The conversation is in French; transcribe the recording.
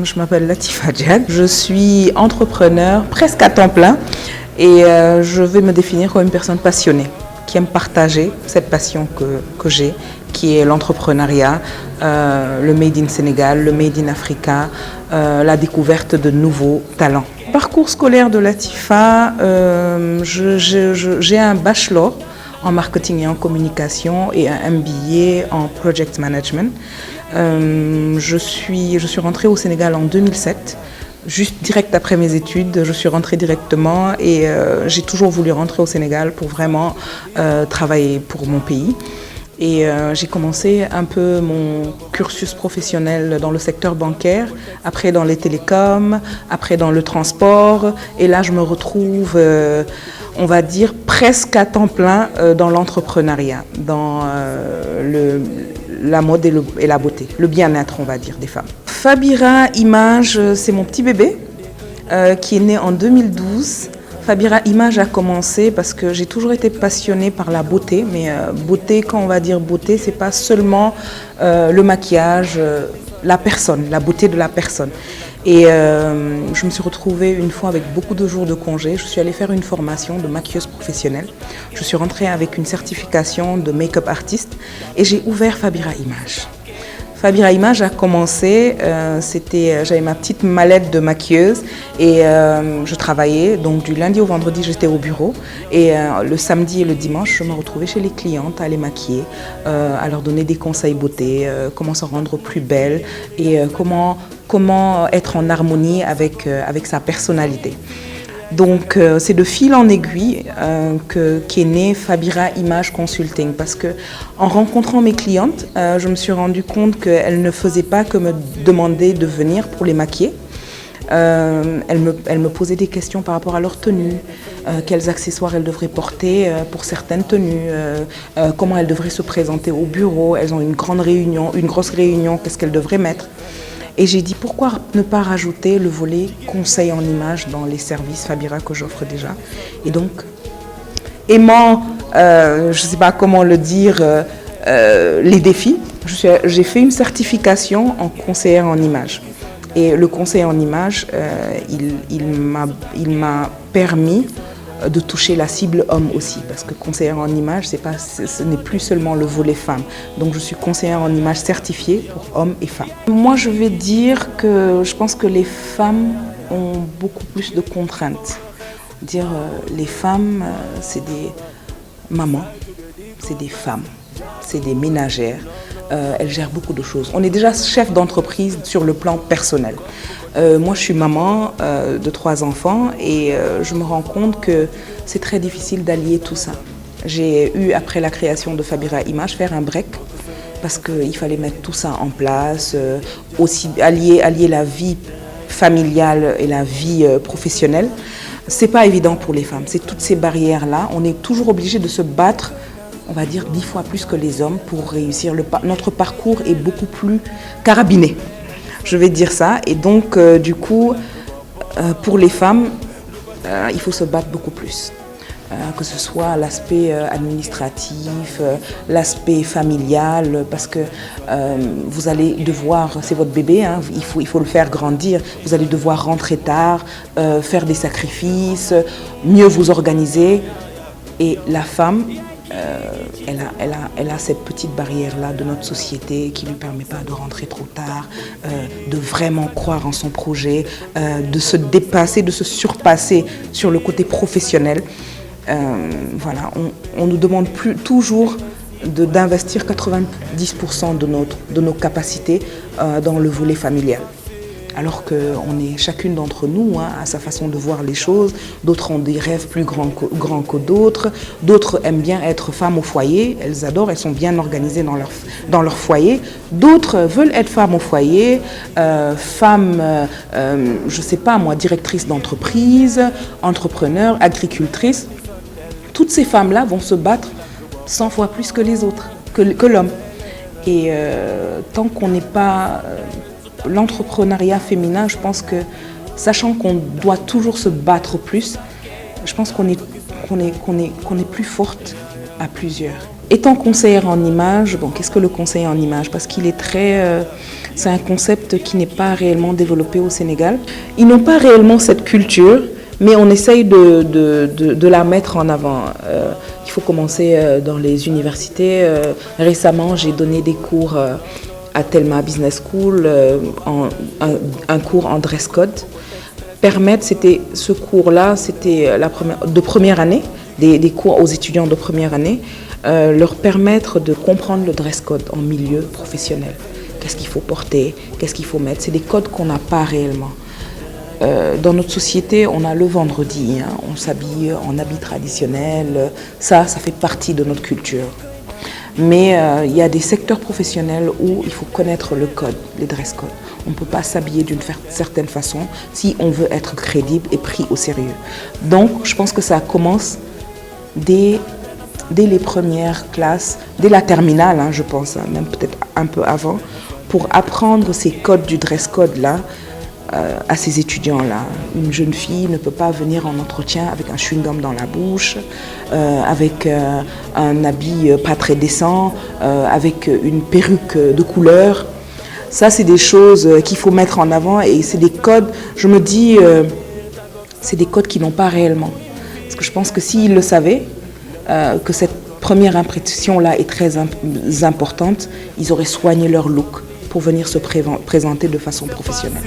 Je m'appelle Latifa Diad, je suis entrepreneur presque à temps plein et je vais me définir comme une personne passionnée qui aime partager cette passion que j'ai, qui est l'entrepreneuriat, le Made in Sénégal, le Made in Africa, la découverte de nouveaux talents. Parcours scolaire de Latifa, j'ai un bachelor en marketing et en communication et un MBA en project management. Je suis rentrée au Sénégal en 2007, juste direct après mes études. Je suis rentrée directement et j'ai toujours voulu rentrer au Sénégal pour vraiment travailler pour mon pays. Et j'ai commencé un peu mon cursus professionnel dans le secteur bancaire, après dans les télécoms, après dans le transport. Et là, je me retrouve, on va dire, presque à temps plein dans l'entrepreneuriat, dans la mode et la beauté, le bien-être, on va dire, des femmes. Fabira Image, c'est mon petit bébé qui est né en 2012. Fabira Image a commencé parce que j'ai toujours été passionnée par la beauté, mais beauté, quand on va dire beauté, c'est pas seulement le maquillage, la personne, la beauté de la personne. Et je me suis retrouvée une fois avec beaucoup de jours de congé. Je suis allée faire une formation de maquilleuse professionnelle. Je suis rentrée avec une certification de make-up artiste et j'ai ouvert Fabira Image. Fabira Image a commencé, j'avais ma petite mallette de maquilleuse et je travaillais, donc du lundi au vendredi j'étais au bureau et le samedi et le dimanche je me retrouvais chez les clientes à les maquiller, à leur donner des conseils beauté, comment se rendre plus belle et comment être en harmonie avec sa personnalité. Donc c'est de fil en aiguille qu'est née Fabira Image Consulting parce que en rencontrant mes clientes, je me suis rendu compte qu'elles ne faisaient pas que me demander de venir pour les maquiller. Elles me posaient des questions par rapport à leur tenue, quels accessoires elles devraient porter pour certaines tenues, comment elles devraient se présenter au bureau, elles ont une grosse réunion, qu'est-ce qu'elles devraient mettre. Et j'ai dit pourquoi ne pas rajouter le volet conseil en image dans les services Fabira que j'offre déjà. Et donc, aimant, je ne sais pas comment le dire, les défis, j'ai fait une certification en conseillère en image. Et le conseil en image, il m'a permis de toucher la cible homme aussi, parce que conseillère en image, ce n'est plus seulement le volet femme. Donc je suis conseillère en image certifiée pour hommes et femmes. Moi je vais dire que je pense que les femmes ont beaucoup plus de contraintes. Les femmes, c'est des mamans, c'est des femmes, c'est des ménagères. Elles gèrent beaucoup de choses. On est déjà chef d'entreprise sur le plan personnel. Moi, je suis maman de 3 enfants et je me rends compte que c'est très difficile d'allier tout ça. J'ai eu, après la création de Fabira Image, faire un break parce qu'il fallait mettre tout ça en place, aussi allier la vie familiale et la vie professionnelle. C'est pas évident pour les femmes. C'est toutes ces barrières-là. On est toujours obligé de se battre, on va dire 10 fois plus que les hommes pour réussir. Notre parcours est beaucoup plus carabiné. Je vais dire ça. Et donc, du coup, pour les femmes, il faut se battre beaucoup plus. Que ce soit l'aspect administratif, l'aspect familial, parce que vous allez devoir, c'est votre bébé, hein, il faut le faire grandir, vous allez devoir rentrer tard, faire des sacrifices, mieux vous organiser. Et la femme, elle a cette petite barrière-là de notre société qui ne lui permet pas de rentrer trop tard, de vraiment croire en son projet, de se dépasser, de se surpasser sur le côté professionnel. Voilà, on nous demande toujours d'investir 90% de nos capacités dans le volet familial. Alors qu'on est chacune d'entre nous à sa façon de voir les choses. D'autres ont des rêves plus grands que d'autres. D'autres aiment bien être femmes au foyer. Elles adorent, elles sont bien organisées dans leur foyer. D'autres veulent être femmes au foyer, femmes, je ne sais pas moi, directrices d'entreprise, entrepreneurs, agricultrices. Toutes ces femmes-là vont se battre 100 fois plus que les autres, que l'homme. Et tant qu'on n'est pas... L'entrepreneuriat féminin, je pense que, sachant qu'on doit toujours se battre plus, je pense qu'on est plus forte à plusieurs. Étant conseillère en image, bon, qu'est-ce que le conseiller en image? Parce qu'il est très C'est un concept qui n'est pas réellement développé au Sénégal. Ils n'ont pas réellement cette culture, mais on essaye de la mettre en avant. Il faut commencer dans les universités. Récemment, j'ai donné des cours à Telma Business School, un cours en dress code. Ce cours-là, c'était de première année, des cours aux étudiants de première année, leur permettre de comprendre le dress code en milieu professionnel. Qu'est-ce qu'il faut porter, qu'est-ce qu'il faut mettre. C'est des codes qu'on n'a pas réellement. Dans notre société, on a le vendredi, hein, on s'habille en habit traditionnel, ça fait partie de notre culture. Mais il y a des secteurs professionnels où il faut connaître le code, les dress codes. On ne peut pas s'habiller d'une certaine façon si on veut être crédible et pris au sérieux. Donc, je pense que ça commence dès les premières classes, dès la terminale, hein, je pense, hein, même peut-être un peu avant, pour apprendre ces codes du dress code-là à ces étudiants-là. Une jeune fille ne peut pas venir en entretien avec un chewing-gum dans la bouche, avec un habit pas très décent, avec une perruque de couleur. Ça, c'est des choses qu'il faut mettre en avant et c'est des codes, je me dis, c'est des codes qu'ils n'ont pas réellement. Parce que je pense que s'ils le savaient, que cette première impression-là est très importante, ils auraient soigné leur look pour venir se présenter de façon professionnelle.